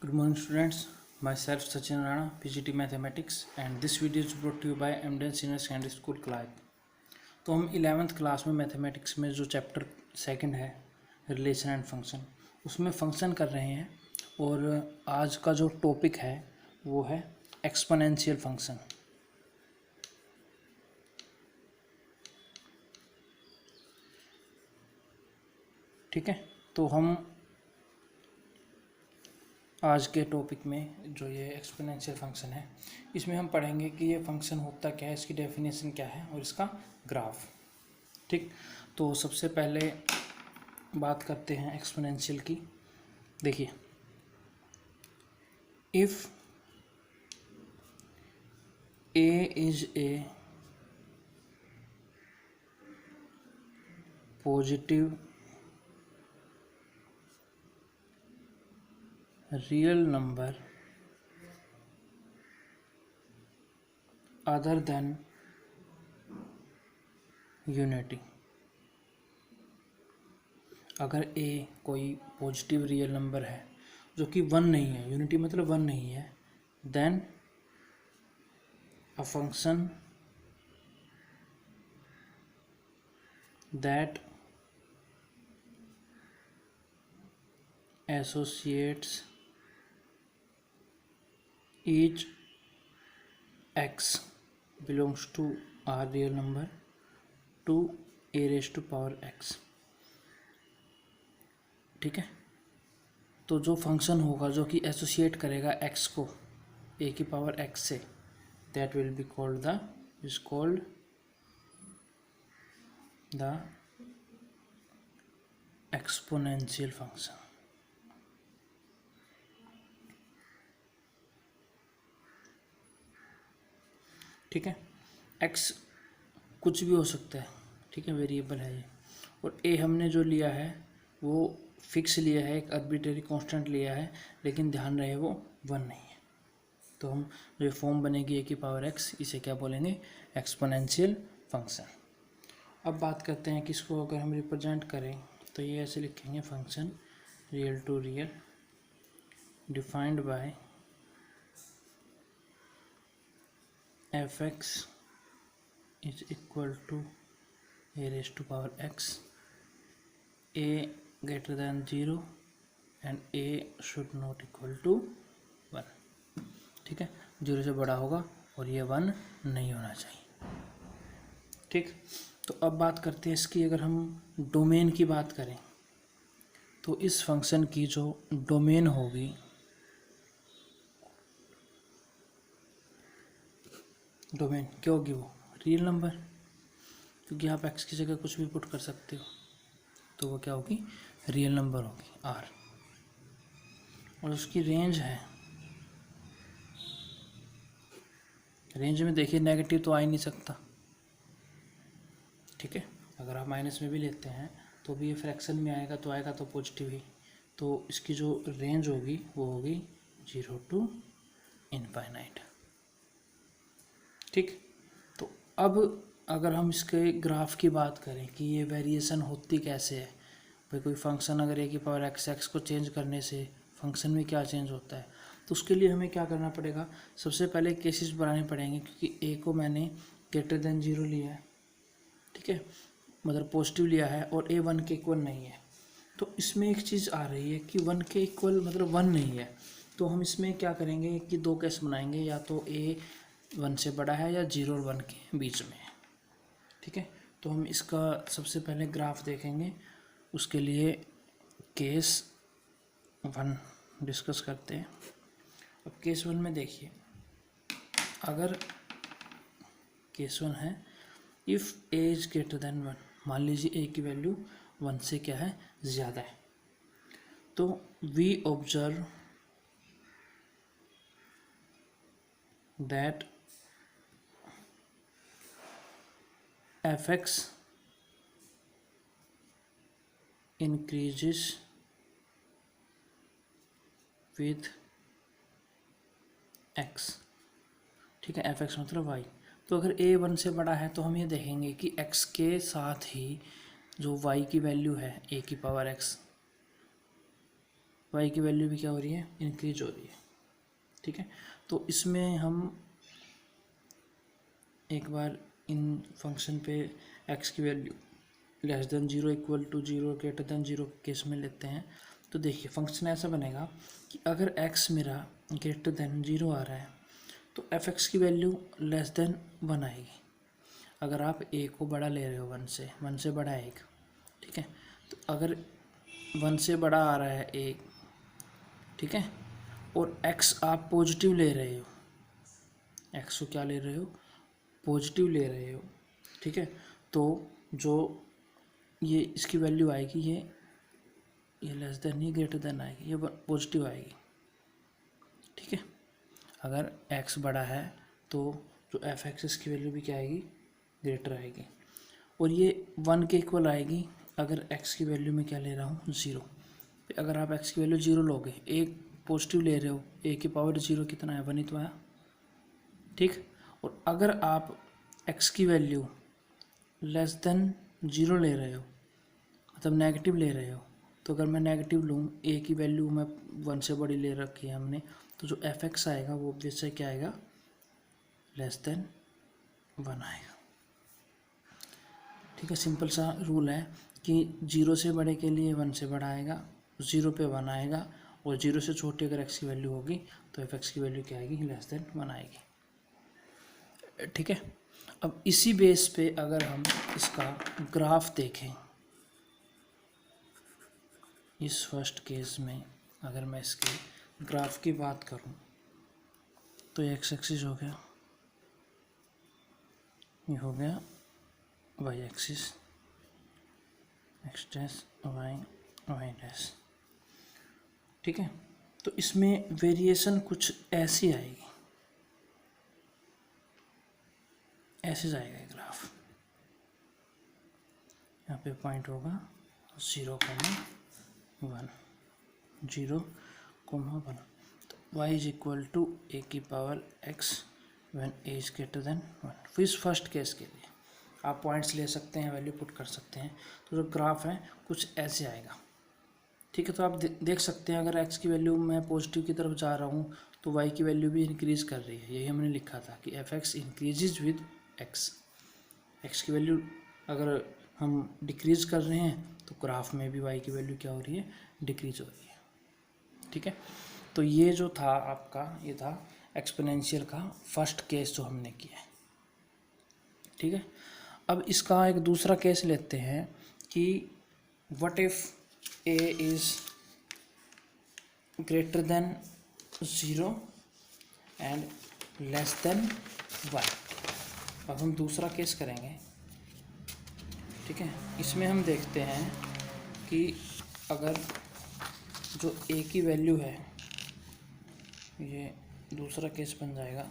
Good morning students, myself Sachin Rana, PGT Mathematics and this video is brought to you by MDN Senior Secondary School class. तो हम 11th class में mathematics में जो chapter second है relation and function उसमें function कर रहे हैं और आज का जो टॉपिक है वो है एक्सपोनेंशियल फंक्शन। ठीक है, तो हम आज के टॉपिक में जो ये एक्सपोनेंशियल फंक्शन है इसमें हम पढ़ेंगे कि ये फंक्शन होता क्या है, इसकी डेफिनेशन क्या है और इसका ग्राफ। ठीक, तो सबसे पहले बात करते हैं एक्सपोनेंशियल की। देखिए, if A is a positive real number other than unity। अगर a कोई पॉजिटिव रियल नंबर है जो कि वन नहीं है, यूनिटी मतलब वन नहीं है, then a function that associates each x belongs to r real number to a raised to power x। ठीक है, तो जो फंक्शन होगा जो कि एसोसिएट करेगा x को a की पावर x से, that will be called the exponential function. ठीक है, x कुछ भी हो सकता है, ठीक है, वेरिएबल है ये, और a हमने जो लिया है वो फिक्स लिया है, एक आर्बिट्रेरी कांस्टेंट लिया है, लेकिन ध्यान रहे वो वन नहीं है। तो हम जो फॉर्म बनेगी a की पावर x, इसे क्या बोलेंगे, एक्सपोनेंशियल फंक्शन। अब बात करते हैं कि इसको अगर हम रिप्रेजेंट करें तो ये ऐसे लिखेंगे, function real to real defined by fx is equal to a raised to power x, a greater than 0 and a should not equal to 1। ठीक है, 0 से बड़ा होगा और ये 1 नहीं होना चाहिए। ठीक, तो अब बात करते हैं इसकी, अगर हम डोमेन की बात करें तो इस फंक्शन की जो डोमेन होगी, डोमेन क्या होगी, वो रियल नंबर, क्योंकि आप x की जगह कुछ भी पुट कर सकते हो, तो वो क्या होगी, रियल नंबर होगी r, और उसकी रेंज है, रेंज में देखिए नेगेटिव तो आ ही नहीं सकता। ठीक है, अगर आप माइनस में भी लेते हैं तो भी ये फ्रैक्शन में आएगा, तो आएगा तो पॉजिटिव ही। तो इसकी जो रेंज होगी वो होगी 0 to इनफाइनाइट। ठीक, तो अब अगर हम इसके ग्राफ की बात करें कि ये वेरिएशन होती कैसे है, भाई कोई फंक्शन अगर a की पावर x को चेंज करने से फंक्शन में क्या चेंज होता है, तो उसके लिए हमें क्या करना पड़ेगा, सबसे पहले केसेस बनाने पड़ेंगे, क्योंकि a को मैंने ग्रेटर देन 0 लिया है, ठीक है, मतलब पॉजिटिव लिया है, और a 1 के इक्वल नहीं है। तो इसमें एक चीज़ आ रही है कि 1 के इक्वल मतलब 1 नहीं है, तो हम इसमें क्या करेंगे कि दो केस बनाएंगे, या तो a 1 से बड़ा है या 0 और 1 के बीच में है। ठीक है, तो हम इसका सबसे पहले ग्राफ देखेंगे, उसके लिए केस 1 डिस्कस करते हैं। अब केस 1 में देखिए, अगर केस 1 है, if a is greater than 1, मान लीजिए a की वैल्यू 1 से क्या है, ज़्यादा है, तो we observe that fx increases with x। ठीक है, fx मतलब y। तो अगर a 1 से बड़ा है तो हम ये देखेंगे कि x के साथ ही जो y की वैल्यू है a की पावर x, वाई की वैल्यू भी क्या हो रही है, इंक्रीज हो रही है। ठीक है, तो इसमें हम एक बार इन फंक्शन पे एक्स की value less than 0 equal to 0 greater than 0 case में लेते हैं। तो देखिए फंक्शन ऐसा बनेगा कि अगर x मेरा ग्रेटर देन 0 आ रहा है तो f(x) की वैल्यू लेस देन 1 आएगी। अगर आप a को बड़ा ले रहे हो 1 से बड़ा है 1, ठीक है, तो अगर 1 से बड़ा आ रहा है 1, ठीक है, और x आप पॉजिटिव ले रहे हो, x को क्या ले रहे हो, पॉजिटिव ले रहे हो, ठीक है, तो जो ये इसकी वैल्यू आएगी ये लेस देन ही ग्रेटर देन आएगी, ये पॉजिटिव आएगी। ठीक है, अगर x बड़ा है तो जो f(x) इसकी वैल्यू भी क्या आएगी, ग्रेटर आएगी, और ये 1 के इक्वल आएगी अगर x की वैल्यू में क्या ले रहा हूँ, 0। अगर आप x की वैल्यू 0 लोगे, एक पॉजिटिव ले रहे हो, a की पावर 0 कितना है, 1 ही तो आया। ठीक, और अगर आप x की वैल्यू लेस देन 0 ले रहे हो, मतलब नेगेटिव ले रहे हो, तो अगर मैं नेगेटिव लूँ, a की वैल्यू मैं 1 से बड़ी ले रखी है हमने, तो जो f(x) आएगा वो ऑब्वियस क्या आएगा, लेस देन 1 आएगा। ठीक है, सिंपल सा रूल है कि 0 से बड़े के लिए 1 से बड़ा आएगा, 0 पे 1 आएगा, और 0 से छोटी अगर x की वैल्यू होगी तो f(x) की वैल्यू क्या आएगी, लेस देन 1 आएगी। ठीक है, अब इसी बेस पे अगर हम इसका ग्राफ देखें, इस फर्स्ट केस में अगर मैं इसके ग्राफ की बात करूं तो ये एक्स एक्सिस हो गया, ये हो गया y axis, x dash y y dash. ठीक है, तो इसमें वेरिएशन कुछ ऐसी आएगी, ऐसे जाएगा ग्राफ, यहाँ पे पॉइंट होगा 0,1, 0,1, तो y is equal to a की power x when a is greater than 1। फिर इस फर्स्ट केस के लिए आप पॉइंट्स ले सकते हैं, वैल्यू पुट कर सकते हैं, तो जो ग्राफ है कुछ ऐसे आएगा। ठीक है, तो आप देख सकते हैं अगर x की वैल्यू मैं पॉजिटिव की तरफ जा रहा हूँ तो y की वैल्यू भी इंक्रीज़ कर रही है, यही हमने लिखा था कि f(x) इंक्रीजेज विद x की वैल्यू अगर हम डिक्रीज़ कर रहे हैं तो ग्राफ में भी y की वैल्यू क्या हो रही है, डिक्रीज हो रही है। ठीक है, तो ये जो था आपका, ये था एक्सपोनेंशियल का फर्स्ट केस जो हमने किया है। ठीक है, अब इसका एक दूसरा केस लेते हैं कि what if a is greater than 0 and less than 1। अब हम दूसरा केस करेंगे। ठीक है, इसमें हम देखते हैं कि अगर जो a की वैल्यू है, ये दूसरा केस बन जाएगा,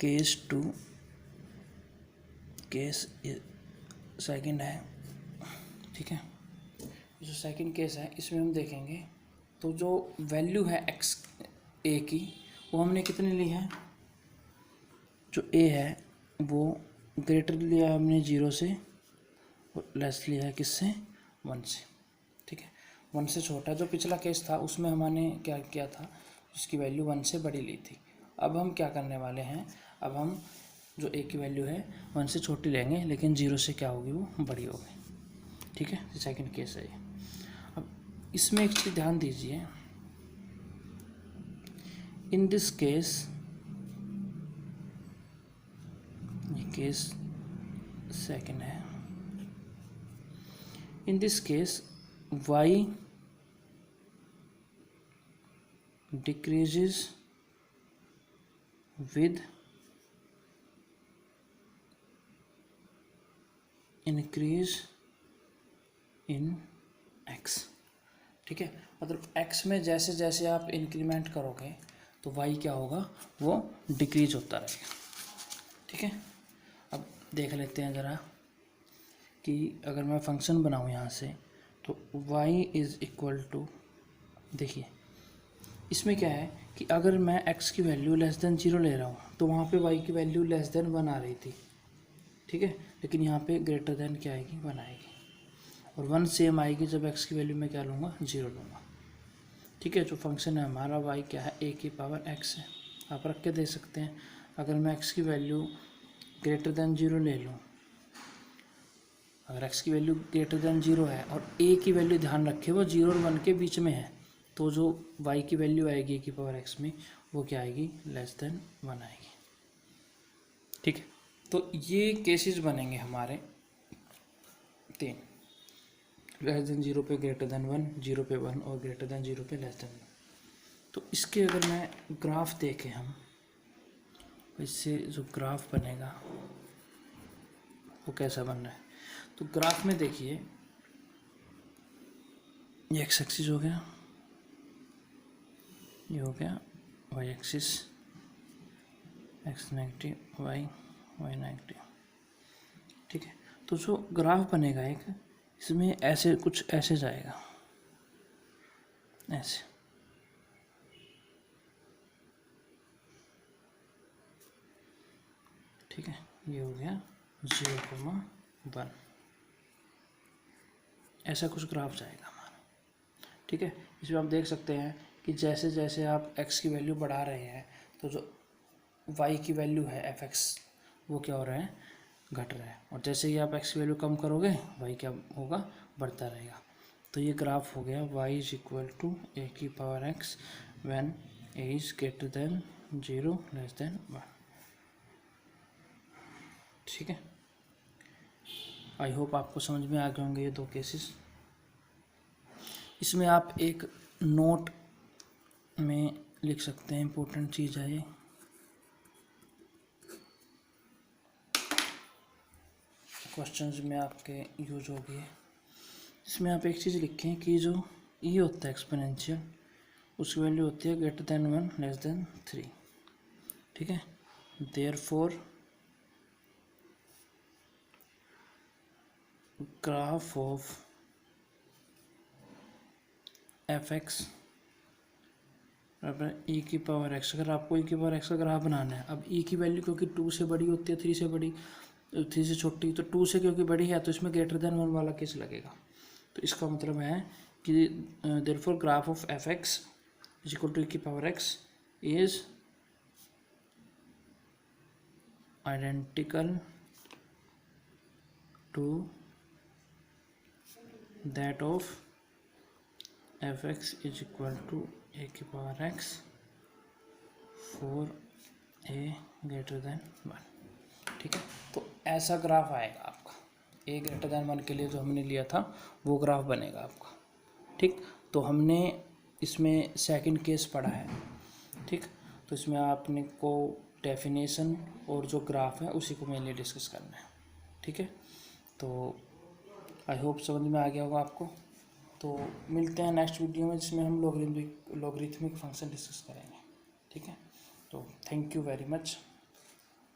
केस 2, केस सेकंड है। ठीक है, जो सेकंड केस है इसमें हम देखेंगे तो जो वैल्यू है x a की वो हमने कितनी ली है, जो a है वो ग्रेटर लिया है हमने 0 से, और लेस लिया है किससे, 1 से। ठीक है, 1 से छोटा, जो पिछला केस था उसमें हमने क्या किया था, उसकी वैल्यू 1 से बड़ी ली थी। अब हम क्या करने वाले हैं, अब हम जो a की वैल्यू है 1 से छोटी लेंगे, लेकिन 0 से क्या होगी, वो बड़ी होगी। ठीक है, सेकंड केस है ये। अब इसमें एक चीज़ ध्यान दीजिए, इन दिस केस, ये केस सेकंड है, in this case y decreases with increase in x। ठीक है, मतलब x में जैसे जैसे आप इंक्रीमेंट करोगे तो y क्या होगा, वो डिक्रीज होता रहेगा। ठीक है, अब देख लेते हैं ज़रा कि अगर मैं फंक्शन बनाऊँ यहाँ से तो y इज़ इक्वल टू, देखिए इसमें क्या है कि अगर मैं x की वैल्यू लेस देन 0 ले रहा हूँ तो वहाँ पे y की वैल्यू लेस देन 1 आ रही थी। ठीक है, लेकिन यहाँ पे ग्रेटर देन क्या आएगी, 1 आएगी। और 1 सेम आएगी जब x की वैल्यू मैं क्या लूँगा, 0 लूँगा। ठीक है, जो फंक्शन है हमारा y क्या है, a की पावर x है। आप रख के देख सकते हैं, अगर मैं x की वैल्यू ग्रेटर देन 0 ले लूँ, अगर x की वैल्यू ग्रेटर देन 0 है और a की वैल्यू ध्यान रखें वो 0 और 1 के बीच में है, तो जो y की वैल्यू आएगी a की पावर x में वो क्या आएगी, लेस देन 1 आएगी। ठीक है, तो ये केसेस बनेंगे हमारे 3, लेस देन 0 पे ग्रेटर देन 1, 0 पे 1 और ग्रेटर देन 0 पे लेस देन 1। तो इसके अगर मैं ग्राफ देखें हम, इससे जो ग्राफ बनेगा वो कैसा बन रहा है, तो ग्राफ में देखिए ये एक्स एक्सिस हो गया, ये हो गया y axis, x negative y, y negative. ठीक है, तो जो ग्राफ बनेगा एक, इसमें ऐसे कुछ ऐसे जाएगा, ऐसे। ठीक है, ये हो गया 0,1, ऐसा कुछ ग्राफ जाएगा हमारा। ठीक है, इसमें आप देख सकते हैं कि जैसे जैसे आप x की वैल्यू बढ़ा रहे हैं तो जो y की वैल्यू है f(x) वो क्या हो रहा है, घट रहा है, और जैसे ही आप x की वैल्यू कम करोगे y क्या होगा, बढ़ता रहेगा। तो ये ग्राफ हो गया y is equal to a की power x when a is greater than 0 less than 1। ठीक है, आई होप आपको समझ में आ गए होंगे ये 2 केसेस। इसमें आप एक नोट में लिख सकते हैं, इम्पोर्टेंट चीज़ है ये, क्वेश्चंस में आपके यूज होगी। इसमें आप एक चीज़ लिखें कि जो e होता है एक्सपोनेंशियल, उसकी वैल्यू होती है ग्रेटर देन 1 लेस देन 3। ठीक है, देयरफॉर ग्राफ ऑफ f(x) बराबर e की पावर x। अगर आपको e की पावर x का ग्राफ बनाना है, अब e की वैल्यू क्योंकि 2 से बड़ी होती है, 3 से बड़ी, 3 से छोटी, तो 2 से क्योंकि बड़ी है तो इसमें ग्रेटर देन 1 वाला केस लगेगा। तो इसका मतलब है कि therefore graph of f(x) is equal to e की power x is identical to that of f(x) is equal to a की power x for a greater than 1। ठीक है, तो ऐसा ग्राफ आएगा आपका, a ग्रेटर देन 1 के लिए जो हमने लिया था वो ग्राफ बनेगा आपका। ठीक, तो हमने इसमें सेकंड केस पढ़ा है। ठीक, तो इसमें आपने को डेफिनेशन और जो ग्राफ है उसी को मेनली डिस्कस करना है। ठीक है, तो आई होप समझ में आ गया होगा आपको। तो मिलते हैं नेक्स्ट वीडियो में जिसमें हम लॉगरिथमिक फंक्शन डिस्कस करेंगे। ठीक है, तो थैंक यू वेरी मच।